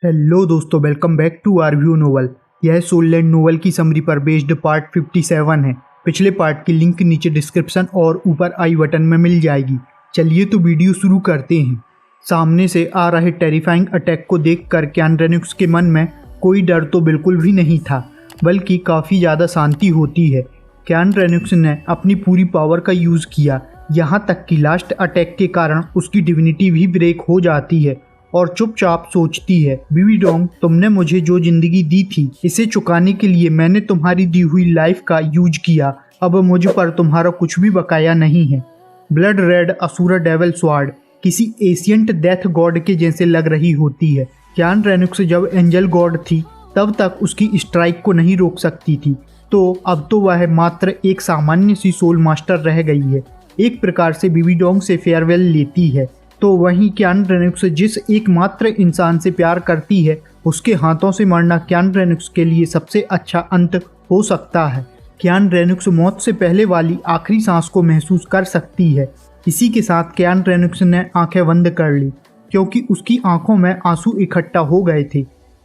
Hello दोस्तों, welcome back to our view novel. यह Soul Land novel की समरी पर बेस्ड पार्ट 57 है। पिछले पार्ट की लिंक नीचे डिस्क्रिप्शन और ऊपर आई बटन में मिल जाएगी। चलिए तो वीडियो शुरू करते हैं। सामने से आ रहे टेरिफाइंग अटैक को देखकर कियान रेनॉक्स के मन में कोई डर तो बिल्कुल भी नहीं था, बल्कि काफ़ी ज़्यादा शांति होती है। कियान रेनॉक्स ने अपनी पूरी पावर का यूज़ किया, यहाँ तक कि लास्ट अटैक के कारण उसकी डिविनिटी भी ब्रेक हो जाती है और चुपचाप सोचती है, बीवी डोंग, तुमने मुझे जो जिंदगी दी थी, इसे चुकाने के लिए मैंने तुम्हारी दी हुई लाइफ का यूज किया। अब मुझ पर तुम्हारा कुछ भी बकाया नहीं है। Blood red asura devil sword किसी एशियंट डेथ गॉड के जैसे लग रही होती है। कियान रेनॉक्स जब एंजल गॉड थी तब तक उसकी स्ट्राइक को नहीं रोक सकती थी, तो अब तो वह मात्र एक सामान्य सी सोल मास्टर रह गई है। एक प्रकार से बीवी डोंग से फेयरवेल लेती है। तो वहीं कियान रेनॉक्स जिस एकमात्र इंसान से प्यार करती है, उसके हाथों से मरना कियान रेनॉक्स के लिए सबसे अच्छा अंत हो सकता है। कियान रेनॉक्स मौत से पहले वाली आखिरी सांस को महसूस कर सकती है। इसी के साथ कियान रेनॉक्स ने आंखें बंद कर ली, क्योंकि उसकी आंखों में आंसू इकट्ठा हो गए थे।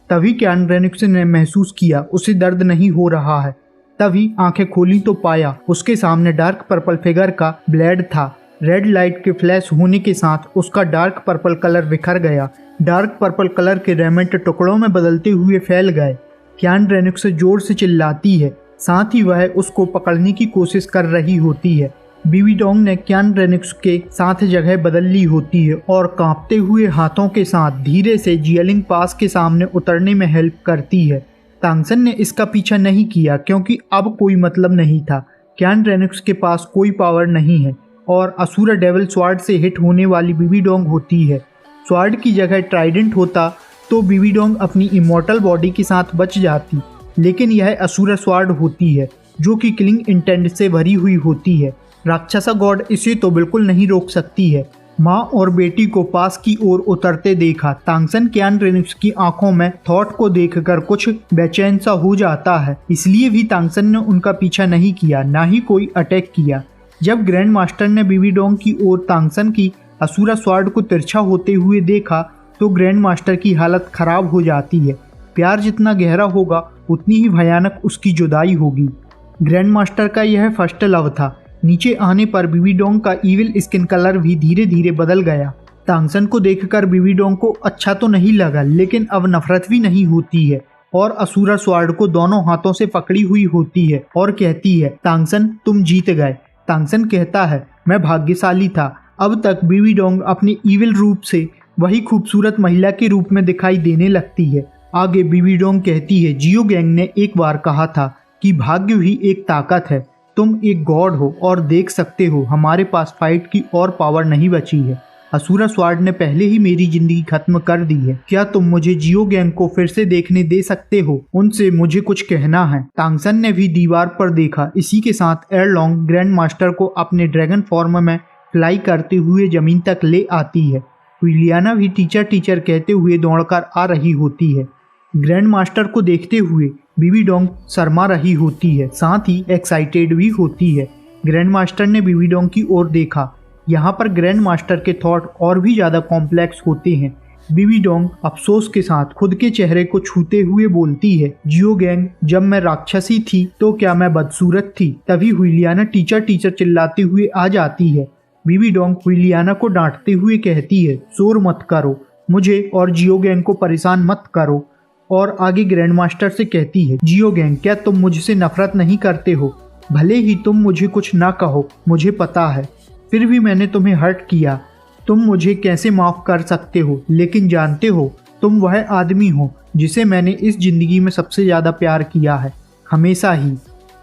तभी कियान रेनॉक्स ने महसूस किया उसे दर्द नहीं हो रहा है। तभी आंखें खोली तो पाया उसके सामने डार्क पर्पल फिगर का ब्लेड था। रेड लाइट के फ्लैश होने के साथ उसका डार्क पर्पल कलर बिखर गया। डार्क पर्पल कलर के रेमेंट टुकड़ों में बदलते हुए फैल गए। कियान रेनॉक्स जोर से चिल्लाती है, साथ ही वह उसको पकड़ने की कोशिश कर रही होती है। बीवी डोंग ने कियान रेनॉक्स के साथ जगह बदल ली होती है और कांपते हुए हाथों के साथ धीरे से जियलिंग पास के सामने उतरने में हेल्प करती है। तांगसन ने इसका पीछा नहीं किया, क्योंकि अब कोई मतलब नहीं था। कियान रेनॉक्स के पास कोई पावर नहीं है और असुरा डेविल स्वार्ड से हिट होने वाली बीवी डोंग होती है। स्वार्ड की जगह ट्राइडेंट होता तो बीवी डोंग अपनी इमॉर्टल बॉडी के साथ बच जाती, लेकिन यह असुरा स्वार्ड होती है जो कि किलिंग इंटेंट से भरी हुई होती है। राक्षसा गॉड इसे तो बिल्कुल नहीं रोक सकती है। माँ और बेटी को पास की ओर उतरते देखा तांगसन कियान रेनॉक्स की आंखों में थॉट को देखकर कुछ बेचैन सा हो जाता है। इसलिए भी तांगसन ने उनका पीछा नहीं किया, ना ही कोई अटैक किया। जब ग्रैंड मास्टर ने बीवी डोंग की ओर तांगसन की असुरा स्वार्ड को तिरछा होते हुए देखा तो ग्रैंड मास्टर की हालत खराब हो जाती है। प्यार जितना गहरा होगा उतनी ही भयानक उसकी जुदाई होगी। ग्रैंड मास्टर का यह फर्स्ट लव था। नीचे आने पर बीवी डोंग का ईविल स्किन कलर भी धीरे धीरे बदल गया। तांगसन को देखकर बीवी डोंग को अच्छा तो नहीं लगा, लेकिन अब नफरत भी नहीं होती है और असुरा स्वार्ड को दोनों हाथों से पकड़ी हुई होती है और कहती है, तांगसन तुम जीत गए। तांगसन कहता है, मैं भाग्यशाली था। अब तक बीवी डोंग अपने ईविल रूप से वही खूबसूरत महिला के रूप में दिखाई देने लगती है। आगे बीवी डोंग कहती है, जियो गैंग ने एक बार कहा था कि भाग्य भी एक ताकत है। तुम एक गॉड हो और देख सकते हो हमारे पास फाइट की और पावर नहीं बची है। असुरा स्वार्ड ने पहले ही मेरी जिंदगी खत्म कर दी है। क्या तुम मुझे जियो गैंग को फिर से देखने दे सकते हो? उनसे मुझे कुछ कहना है। तांगसन ने भी दीवार पर देखा। इसी के साथ एयरलॉन्ग ग्रैंड मास्टर को अपने ड्रैगन फॉर्म में फ्लाई करते हुए जमीन तक ले आती है। विलियाना भी टीचर कहते हुए दौड़कर आ रही होती है। ग्रैंड मास्टर को देखते हुए बीवी डोंग शर्मा रही होती है, साथ ही एक्साइटेड भी होती है। ग्रैंड मास्टर ने बीवी डोंग की ओर देखा। यहाँ पर ग्रैंड मास्टर के थॉट और भी ज़्यादा कॉम्प्लेक्स होते हैं। बीवी डोंग अफसोस के साथ खुद के चेहरे को छूते हुए बोलती है, जियो गैंग, जब मैं राक्षसी थी तो क्या मैं बदसूरत थी? तभी हुइलियाना टीचर चिल्लाते हुए आ जाती है। बीवी डोंग हुइलियाना को डांटते हुए कहती है, शोर मत करो, मुझे और जियो गैंग को परेशान मत करो। और आगे ग्रैंड मास्टर से कहती है, जियो गैंग, क्या तुम मुझसे नफरत नहीं करते हो? भले ही तुम मुझे कुछ ना कहो, मुझे पता है, फिर भी मैंने तुम्हें हर्ट किया। तुम मुझे कैसे माफ़ कर सकते हो? लेकिन जानते हो, तुम वह आदमी हो जिसे मैंने इस ज़िंदगी में सबसे ज़्यादा प्यार किया है, हमेशा ही।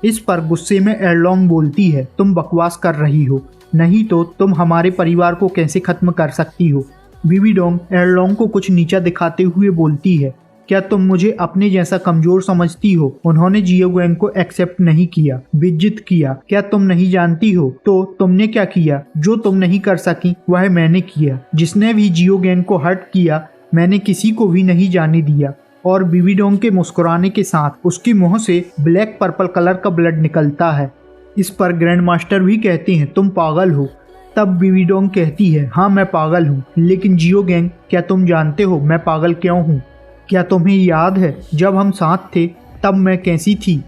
इस पर गुस्से में एयरलॉन्ग बोलती है, तुम बकवास कर रही हो, नहीं तो तुम हमारे परिवार को कैसे ख़त्म कर सकती हो? बीवी डोंग एयरलॉन्ग को कुछ नीचा दिखाते हुए बोलती है, क्या तुम मुझे अपने जैसा कमजोर समझती हो? उन्होंने जियो गैंग को एक्सेप्ट नहीं किया, बेइज्जत किया। क्या तुम नहीं जानती हो? तो तुमने क्या किया? जो तुम नहीं कर सकी वह मैंने किया। जिसने भी जियो गैंग को हर्ट किया, मैंने किसी को भी नहीं जाने दिया। और बीवी डोंग के मुस्कुराने के साथ उसके मुंह से ब्लैक पर्पल कलर का ब्लड निकलता है। इस पर ग्रैंड मास्टर भी कहते हैं, तुम पागल हो। तब बीवी डोंग कहती है, हाँ मैं पागल हूँ, लेकिन जियो गैंग, क्या तुम जानते हो मैं पागल क्यों हूँ? क्या तुम्हें याद है जब हम साथ थे तब मैं कैसी थी?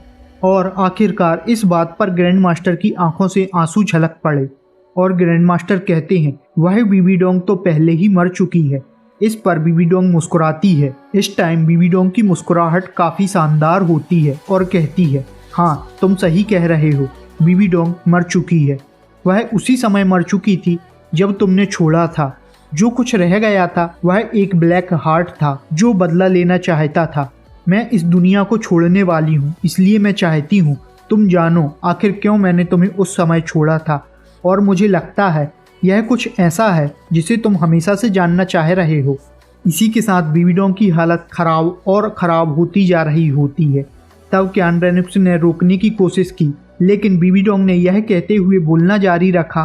और आखिरकार इस बात पर ग्रैंड मास्टर की आंखों से आंसू झलक पड़े और ग्रैंड मास्टर कहते हैं वह बीबी डोंग तो पहले ही मर चुकी है। इस पर बीबी डोंग मुस्कुराती है। इस टाइम बीबी डोंग की मुस्कुराहट काफ़ी शानदार होती है और कहती है, हाँ तुम सही कह रहे हो, बीबी डोंग मर चुकी है। वह उसी समय मर चुकी थी जब तुमने छोड़ा था। जो कुछ रह गया था वह एक ब्लैक हार्ट था जो बदला लेना चाहता था। मैं इस दुनिया को छोड़ने वाली हूँ, इसलिए मैं चाहती हूँ तुम जानो आखिर क्यों मैंने तुम्हें उस समय छोड़ा था। और मुझे लगता है यह कुछ ऐसा है जिसे तुम हमेशा से जानना चाह रहे हो। इसी के साथ बीबी डोंग की हालत खराब और ख़राब होती जा रही होती है। तब कियान रेनिक्स ने रोकने की कोशिश की, लेकिन बीबी डोंग ने यह कहते हुए बोलना जारी रखा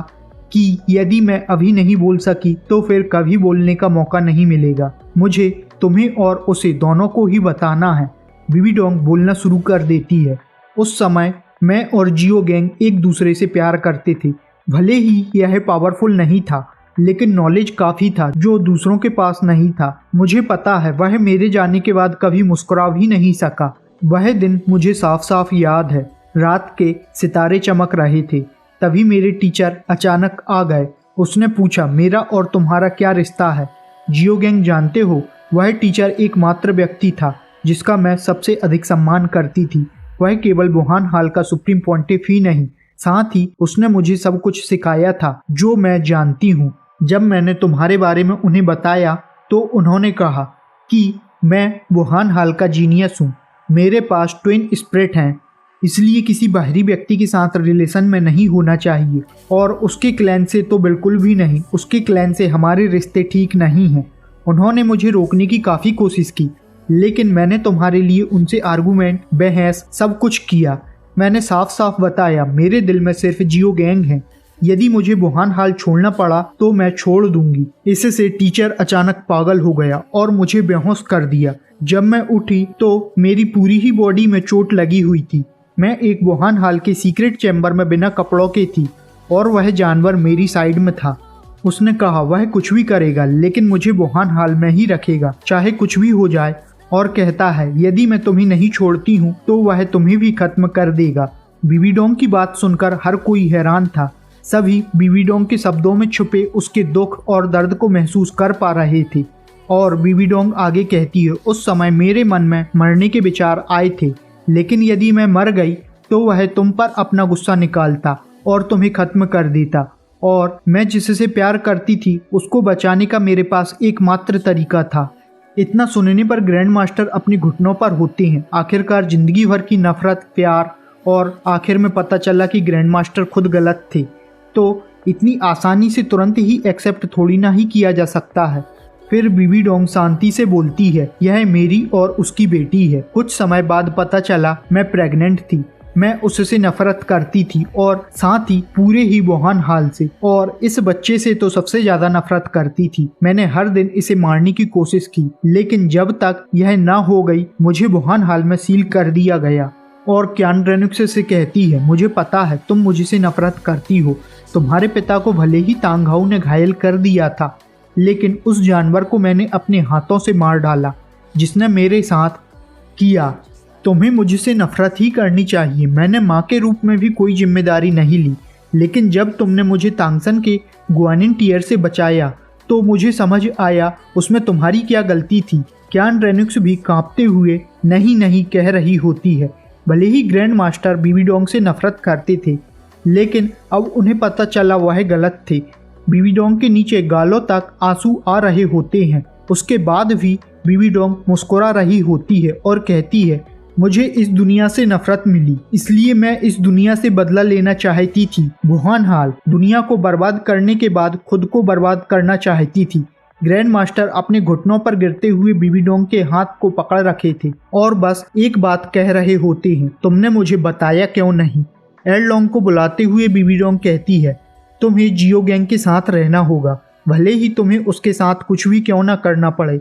कि यदि मैं अभी नहीं बोल सकी तो फिर कभी बोलने का मौका नहीं मिलेगा। मुझे तुम्हें और उसे दोनों को ही बताना है। बीबी डोंग बोलना शुरू कर देती है। उस समय मैं और जियो गैंग एक दूसरे से प्यार करते थे। भले ही यह पावरफुल नहीं था, लेकिन नॉलेज काफ़ी था जो दूसरों के पास नहीं था। मुझे पता है वह मेरे जाने के बाद कभी मुस्कुरा भी नहीं सका। वह दिन मुझे साफ साफ याद है। रात के सितारे चमक रहे थे, तभी मेरे टीचर अचानक आ गए। उसने पूछा, मेरा और तुम्हारा क्या रिश्ता है? जियो गैंग जानते हो, वह टीचर एकमात्र व्यक्ति था जिसका मैं सबसे अधिक सम्मान करती थी। वह केवल वुहान हाल का सुप्रीम पॉन्टिफ ही नहीं, साथ ही उसने मुझे सब कुछ सिखाया था जो मैं जानती हूँ। जब मैंने तुम्हारे बारे में उन्हें बताया तो उन्होंने कहा कि मैं वुहान हाल का जीनियस हूँ। मेरे पास ट्विन स्पिरिट हैं, इसलिए किसी बाहरी व्यक्ति के साथ रिलेशन में नहीं होना चाहिए, और उसके क्लैन से तो बिल्कुल भी नहीं। उसके क्लैन से हमारे रिश्ते ठीक नहीं हैं। उन्होंने मुझे रोकने की काफ़ी कोशिश की, लेकिन मैंने तुम्हारे लिए उनसे आर्गूमेंट, बहस सब कुछ किया। मैंने साफ साफ बताया मेरे दिल में सिर्फ जियो गैंग है। यदि मुझे वुहान हाल छोड़ना पड़ा तो मैं छोड़ दूंगी। इससे टीचर अचानक पागल हो गया और मुझे बेहोश कर दिया। जब मैं उठी तो मेरी पूरी ही बॉडी में चोट लगी हुई थी। मैं एक वुहान हाल के सीक्रेट चैम्बर में बिना कपड़ों के थी और वह जानवर मेरी साइड में था। उसने कहा वह कुछ भी करेगा लेकिन मुझे वुहान हाल में ही रखेगा, चाहे कुछ भी हो जाए, और कहता है यदि मैं तुम्हें नहीं छोड़ती हूँ तो वह तुम्हें भी खत्म कर देगा। बीबी डोंग की बात सुनकर हर कोई हैरान था। सभी बीबी डोंग के शब्दों में छुपे उसके दुख और दर्द को महसूस कर पा रहे थे। और बीबी डोंग आगे कहती है, उस समय मेरे मन में मरने के विचार आए थे, लेकिन यदि मैं मर गई तो वह तुम पर अपना गुस्सा निकालता और तुम्हें खत्म कर देता, और मैं जिससे प्यार करती थी उसको बचाने का मेरे पास एकमात्र तरीका था। इतना सुनने पर ग्रैंड मास्टर अपने घुटनों पर होते हैं। आखिरकार जिंदगी भर की नफरत, प्यार, और आखिर में पता चला कि ग्रैंड मास्टर खुद गलत थे, तो इतनी आसानी से तुरंत ही एक्सेप्ट थोड़ी ना ही किया जा सकता है। फिर बीबी डोंग शांति से बोलती है, यह मेरी और उसकी बेटी है। कुछ समय बाद पता चला मैं प्रेग्नेंट थी। मैं उससे नफरत करती थी और साथ ही पूरे ही वुहान हाल से, और इस बच्चे से तो सबसे ज्यादा नफरत करती थी। मैंने हर दिन इसे मारने की कोशिश की, लेकिन जब तक यह ना हो गई मुझे वुहान हाल में सील कर दिया गया। और कियान रेनिक्स से कहती है, मुझे पता है तुम मुझसे नफरत करती हो। तुम्हारे पिता को भले ही तांगहाऊ ने घायल कर दिया था, लेकिन उस जानवर को मैंने अपने हाथों से मार डाला जिसने मेरे साथ किया। तुम्हें मुझसे नफरत ही करनी चाहिए। मैंने माँ के रूप में भी कोई जिम्मेदारी नहीं ली, लेकिन जब तुमने मुझे तांगसन के गुआनिन टीयर से बचाया तो मुझे समझ आया उसमें तुम्हारी क्या गलती थी। कियान रेनिक्स भी कांपते हुए नहीं नहीं कह रही होती है। भले ही ग्रैंड मास्टर बीबी डोंग से नफरत करते थे, लेकिन अब उन्हें पता चला वह गलत थे। बीबी डोंग के नीचे गालों तक आंसू आ रहे होते हैं। उसके बाद भी बीबी डोंग मुस्कुरा रही होती है और कहती है, मुझे इस दुनिया से नफरत मिली, इसलिए मैं इस दुनिया से बदला लेना चाहती थी। वुहान हाल दुनिया को बर्बाद करने के बाद खुद को बर्बाद करना चाहती थी। ग्रैंड मास्टर अपने घुटनों पर गिरते हुए बीबी डोंग के हाथ को पकड़ रखे थे और बस एक बात कह रहे होते हैं, तुमने मुझे बताया क्यों नहीं? एरलोंग को बुलाते हुए बीबी डोंग कहती है, तुम्हें जियो गैंग के साथ रहना होगा, भले ही तुम्हें उसके साथ कुछ भी क्यों ना करना पड़े,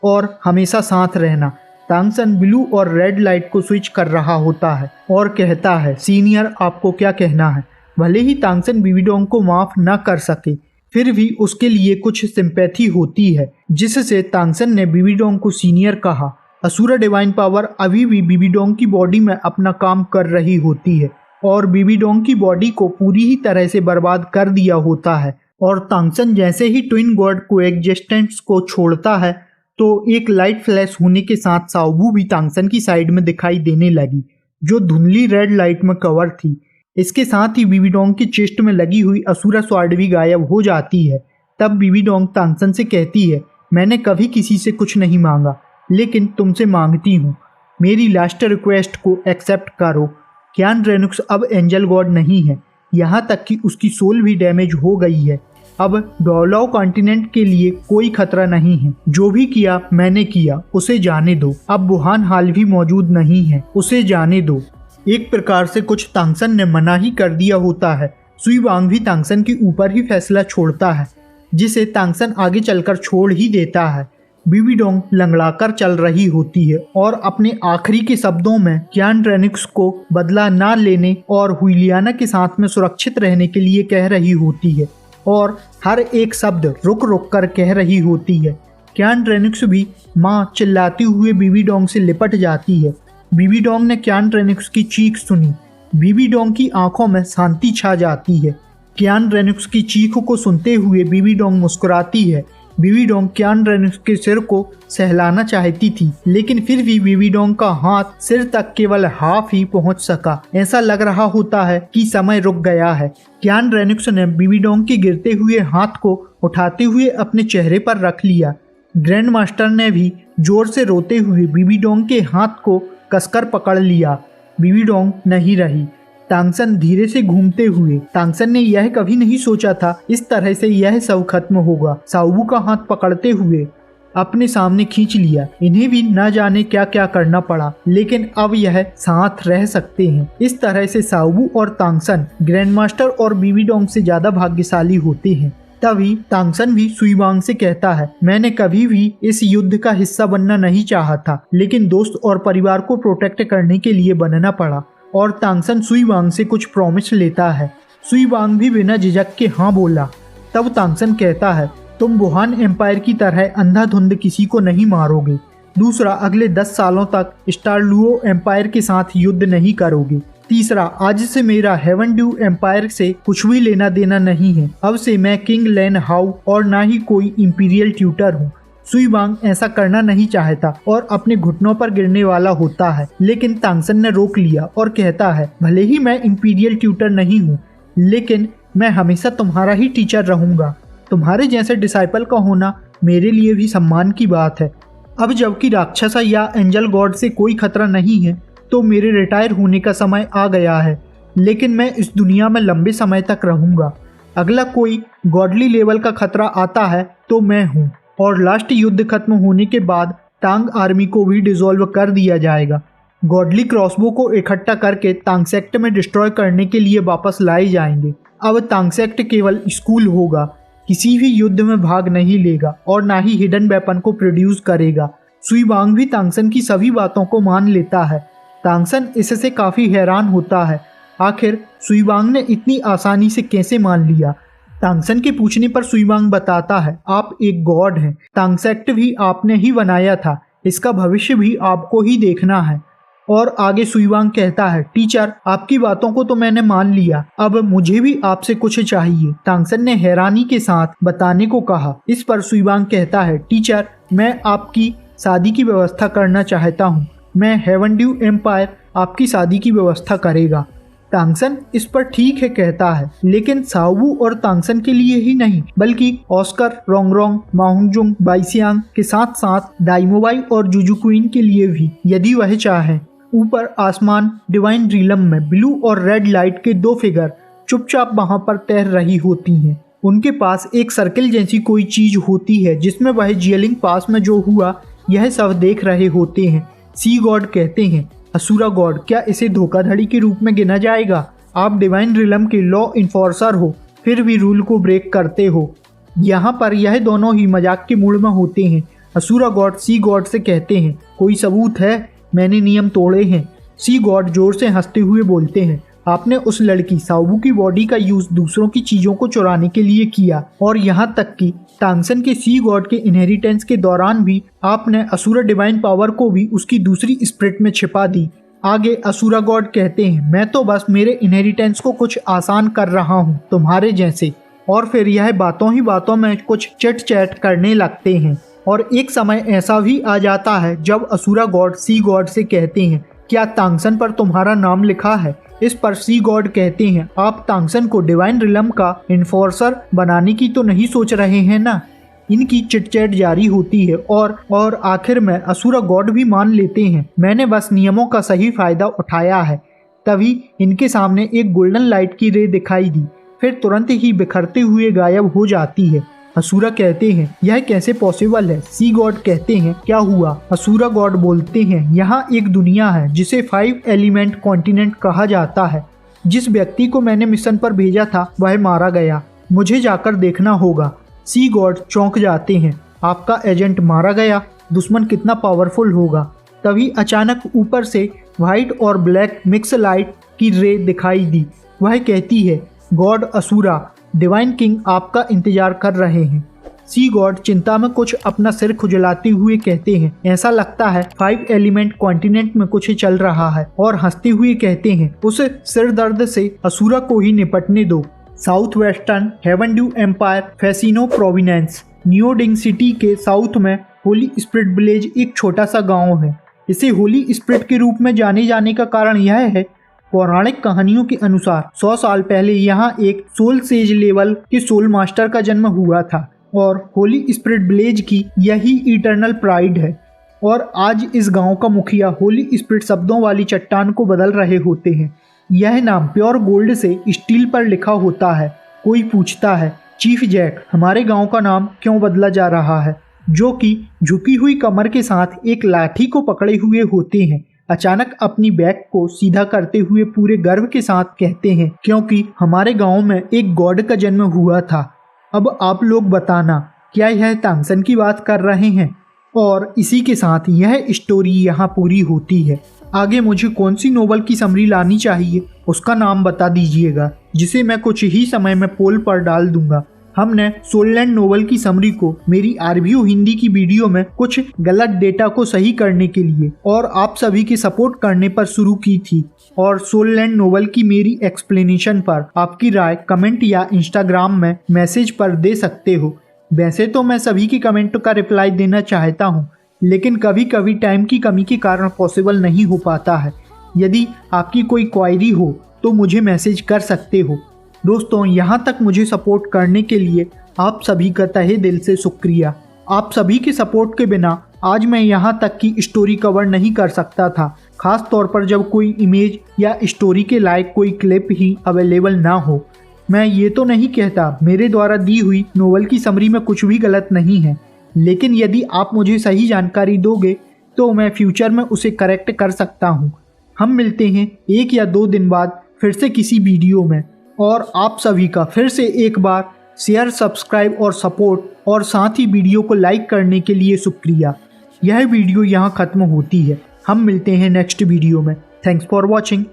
और हमेशा साथ रहना। तांगसन ब्लू और रेड लाइट को स्विच कर रहा होता है और कहता है, सीनियर आपको क्या कहना है? भले ही तांगसन बीबी डोंग को माफ न कर सके, फिर भी उसके लिए कुछ सिंपैथी होती है, जिससे तांगसन ने बीबी डोंग को सीनियर कहा। असुरा डिवाइन पावर अभी भी बीबी डोंग की बॉडी में अपना काम कर रही होती है और बीबी डोंग की बॉडी को पूरी ही तरह से बर्बाद कर दिया होता है। और तांगसन जैसे ही ट्विन गॉड को एग्जिस्टेंस को छोड़ता है तो एक लाइट फ्लैश होने के साथ साओबू भी तांगसन की साइड में दिखाई देने लगी, जो धुंधली रेड लाइट में कवर थी। इसके साथ ही बीबी डोंग की चेस्ट में लगी हुई असुरा स्वार्ड भी गायब हो जाती है। तब बीबी डोंग तांगसन से कहती है, मैंने कभी किसी से कुछ नहीं मांगा, लेकिन तुमसे मांगती हूँ, मेरी लास्ट रिक्वेस्ट को एक्सेप्ट करो। क्यान रेनुक्स अब एंजल गॉड नहीं है, यहाँ तक कि उसकी सोल भी डैमेज हो गई है। अब डोलाओ कॉन्टिनेंट के लिए कोई खतरा नहीं है। जो भी किया मैंने किया, उसे जाने दो। अब बुहान हाल भी मौजूद नहीं है, उसे जाने दो। एक प्रकार से कुछ तांगसन ने मना ही कर दिया होता है। सुई वांग भी तांगसन के ऊपर ही फैसला छोड़ता है, जिसे तांगसन आगे चलकर छोड़ ही देता है। बीबी डोंग लंगड़ाकर चल रही होती है और अपने आखिरी के शब्दों में क्यान रेनुक्स को बदला ना लेने और हुइलियाना के साथ में सुरक्षित रहने के लिए कह रही होती है और हर एक शब्द रुक रुक कर कह रही होती है। क्यान रेनुक्स भी माँ चिल्लाती हुए बीबी डोंग से लिपट जाती है। बीबी डोंग ने क्यान रेनुक्स की चीख सुनी। बीबी डोंग की आंखों में शांति छा जाती है। क्यान रेनुक्स की चीख को सुनते हुए बीबी डोंग मुस्कुराती है। बीबी डोंग क्यान रेनुक्स के सिर को सहलाना चाहती थी, लेकिन फिर भी बीबी डोंग का हाथ सिर तक केवल हाफ ही पहुंच सका। ऐसा लग रहा होता है कि समय रुक गया है। क्यान रेनुक्स ने बीबी डोंग के गिरते हुए हाथ को उठाते हुए अपने चेहरे पर रख लिया। ग्रैंड मास्टर ने भी जोर से रोते हुए बीबी डोंग के हाथ को कसकर पकड़ लिया। बीबी डोंग नहीं रही। तांगसन धीरे से घूमते हुए, तांगसन ने यह कभी नहीं सोचा था इस तरह से यह सब खत्म होगा। साओबू का हाथ पकड़ते हुए अपने सामने खींच लिया। इन्हें भी न जाने क्या क्या करना पड़ा, लेकिन अब यह साथ रह सकते हैं। इस तरह से साओबू और तांगसन ग्रैंड मास्टर और बीबी डोंग से ज्यादा भाग्यशाली होते हैं। तभी तांगसन भी सुई वांग से कहता है, मैंने कभी भी इस युद्ध का हिस्सा बनना नहीं चाहा था, लेकिन दोस्त और परिवार को प्रोटेक्ट करने के लिए बनना पड़ा। और तांगसन सुई वांग से कुछ प्रॉमिस लेता है। सुई वांग भी बिना झिझक के हाँ बोला। तब तांगसन कहता है, तुम वुहान एम्पायर की तरह अंधाधुंध किसी को नहीं मारोगे। दूसरा, अगले 10 सालों तक स्टारलुओ एम्पायर के साथ युद्ध नहीं करोगे। तीसरा, आज से मेरा हेवन ड्यू एम्पायर से कुछ भी लेना देना नहीं है। अब से मैं किंग लैन हाउ और ना ही कोई इंपीरियल ट्यूटर हूँ। सुई वांग ऐसा करना नहीं चाहता और अपने घुटनों पर गिरने वाला होता है, लेकिन तांगसन ने रोक लिया और कहता है, भले ही मैं इंपीरियल ट्यूटर नहीं हूँ, लेकिन मैं हमेशा तुम्हारा ही टीचर रहूंगा। तुम्हारे जैसे डिसाइपल का होना मेरे लिए भी सम्मान की बात है। अब जबकि राक्षसा या एंजल गॉड से कोई खतरा नहीं है, तो मेरे रिटायर होने का समय आ गया है, लेकिन मैं इस दुनिया में लंबे समय तक रहूंगा। अगला कोई गॉडली लेवल का खतरा आता है तो मैं हूँ। और लास्ट युद्ध खत्म होने के बाद तांग आर्मी को भी डिसॉल्व कर दिया जाएगा। गॉडली क्रॉसबो को इकट्ठा करके तांगसेक्ट में डिस्ट्रॉय करने के लिए वापस लाए जाएंगे। अब तांगसेक्ट केवल स्कूल होगा, किसी भी युद्ध में भाग नहीं लेगा और ना ही हिडन वेपन को प्रोड्यूस करेगा। सुई वांग भी तांगसन की सभी बातों को मान लेता है। तांगसन इससे काफी हैरान होता है, आखिर सुई वांग ने इतनी आसानी से कैसे मान लिया। तांगसन के पूछने पर सुई वांग बताता है, आप एक गॉड हैं, तांगसेक्ट भी आपने ही बनाया था, इसका भविष्य भी आपको ही देखना है। और आगे सुई वांग कहता है, टीचर आपकी बातों को तो मैंने मान लिया, अब मुझे भी आपसे कुछ चाहिए। तांगसन ने हैरानी के साथ बताने को कहा। इस पर सुई वांग कहता है, टीचर मैं आपकी शादी की व्यवस्था करना चाहता हूँ। मैं हेवन ड्यू एम्पायर आपकी शादी की व्यवस्था करेगा। तांगसन इस पर ठीक है कहता है, लेकिन साओबू और तांगसन के लिए ही नहीं, बल्कि ऑस्कर, रोंगरोंग, माहुंगजुंग, बाइसियांग के साथ साथ दाइमोबाई और जुजू क्वीन के लिए भी, यदि वह चाहे। ऊपर आसमान डिवाइन रीलम में ब्लू और रेड लाइट के 2 फिगर चुपचाप वहां पर तैर रही होती हैं। उनके पास एक सर्किल जैसी कोई चीज होती है, जिसमें वह जियलिंग पास में जो हुआ यह सब देख रहे होते हैं। सी गॉड कहते हैं, असुरा गॉड, क्या इसे धोखाधड़ी के रूप में गिना जाएगा? आप डिवाइन रिलम के लॉ इन्फोर्सर हो, फिर भी रूल को ब्रेक करते हो। यहाँ पर यह दोनों ही मजाक के मूड में होते हैं। असुरा गॉड सी गॉड से कहते हैं, कोई सबूत है? मैंने नियम तोड़े हैं। सी गॉड जोर से हंसते हुए बोलते हैं, आपने उस लड़की सावू की बॉडी का यूज दूसरों की चीजों को चुराने के लिए किया और यहाँ तक कि टांगसन के सी गॉड के इनहेरिटेंस के दौरान भी आपने असुरा डिवाइन पावर को भी उसकी दूसरी स्पिरिट में छिपा दी। आगे असुरा गॉड कहते हैं, मैं तो बस मेरे इनहेरिटेंस को कुछ आसान कर रहा हूँ तुम्हारे जैसे। और फिर यह बातों ही बातों में कुछ चिट चैट करने लगते हैं और एक समय ऐसा भी आ जाता है जब असुरा गॉड सी गॉड से कहते हैं, क्या टांगसन पर तुम्हारा नाम लिखा है? इस पर सी गॉड कहते हैं, आप टांगसन को डिवाइन रिलम का इन्फोर्सर बनाने की तो नहीं सोच रहे हैं ना। इनकी चिटचैट जारी होती है और आखिर में असुरा गॉड भी मान लेते हैं, मैंने बस नियमों का सही फायदा उठाया है। तभी इनके सामने एक गोल्डन लाइट की रे दिखाई दी, फिर तुरंत ही बिखरते हुए गायब हो जाती है। असुरा कहते हैं, यह कैसे पॉसिबल है? सी गॉड कहते हैं, क्या हुआ? असुरा गॉड बोलते हैं, यहाँ एक दुनिया है जिसे 5 एलिमेंट कॉन्टिनेंट कहा जाता है। जिस व्यक्ति को मैंने मिशन पर भेजा था वह मारा गया, मुझे जाकर देखना होगा। सी गॉड चौंक जाते हैं, आपका एजेंट मारा गया? दुश्मन कितना पावरफुल होगा। तभी अचानक ऊपर से व्हाइट और ब्लैक मिक्स लाइट की रे दिखाई दी। वह कहती है, गॉड असुरा, डिवाइन किंग आपका इंतजार कर रहे हैं। सी गॉड चिंता में कुछ अपना सिर खुजलाते हुए कहते हैं, ऐसा लगता है 5 एलिमेंट कॉन्टिनेंट में कुछ चल रहा है, और हंसते हुए कहते हैं, उस सिर दर्द से असुरा को ही निपटने दो। South western heaven due empire फेसिनो प्रोविनेंस न्यूडिंग सिटी के साउथ में होली स्पिरिट विलेज एक छोटा सा गांव है। इसे होली स्पिरिट के रूप में जाने जाने का कारण यह है, पौराणिक कहानियों के अनुसार 100 साल पहले यहाँ एक सोल सेज लेवल के सोल मास्टर का जन्म हुआ था और होली स्पिरिट विलेज की यही इटर्नल प्राइड है। और आज इस गांव का मुखिया होली स्पिरिट शब्दों वाली चट्टान को बदल रहे होते हैं। यह नाम प्योर गोल्ड से स्टील पर लिखा होता है। कोई पूछता है, चीफ जैक, हमारे गांव का नाम क्यों बदला जा रहा है? जो कि झुकी हुई कमर के साथ एक लाठी को पकड़े हुए होते हैं, अचानक अपनी बैक को सीधा करते हुए पूरे गर्व के साथ कहते हैं, क्योंकि हमारे गांव में एक गॉड का जन्म हुआ था। अब आप लोग बताना, क्या यह टांगसन की बात कर रहे हैं? और इसी के साथ यह स्टोरी यहाँ पूरी होती है। आगे मुझे कौन सी नोवेल की समरी लानी चाहिए उसका नाम बता दीजिएगा, जिसे मैं कुछ ही समय में पोल पर डाल दूंगा। हमने सोललैंड नोवेल की समरी को मेरी आरव्यू हिंदी की वीडियो में कुछ गलत डेटा को सही करने के लिए और आप सभी के सपोर्ट करने पर शुरू की थी, और सोललैंड नोवेल की मेरी एक्सप्लेनेशन पर आपकी राय कमेंट या इंस्टाग्राम में मैसेज पर दे सकते हो। वैसे तो मैं सभी की कमेंट का रिप्लाई देना चाहता हूँ, लेकिन कभी कभी टाइम की कमी के कारण पॉसिबल नहीं हो पाता है। यदि आपकी कोई क्वायरी हो तो मुझे मैसेज कर सकते हो। दोस्तों, यहाँ तक मुझे सपोर्ट करने के लिए आप सभी का तहे दिल से शुक्रिया। आप सभी के सपोर्ट के बिना आज मैं यहाँ तक की स्टोरी कवर नहीं कर सकता था, खास तौर पर जब कोई इमेज या स्टोरी के लायक कोई क्लिप ही अवेलेबल ना हो। मैं ये तो नहीं कहता मेरे द्वारा दी हुई नोवेल की समरी में कुछ भी गलत नहीं है, लेकिन यदि आप मुझे सही जानकारी दोगे तो मैं फ्यूचर में उसे करेक्ट कर सकता हूँ। हम मिलते हैं 1 या 2 दिन बाद फिर से किसी वीडियो में, और आप सभी का फिर से एक बार शेयर, सब्सक्राइब और सपोर्ट और साथ ही वीडियो को लाइक करने के लिए शुक्रिया। यह वीडियो यहाँ ख़त्म होती है, हम मिलते हैं नेक्स्ट वीडियो में। Thanks for watching.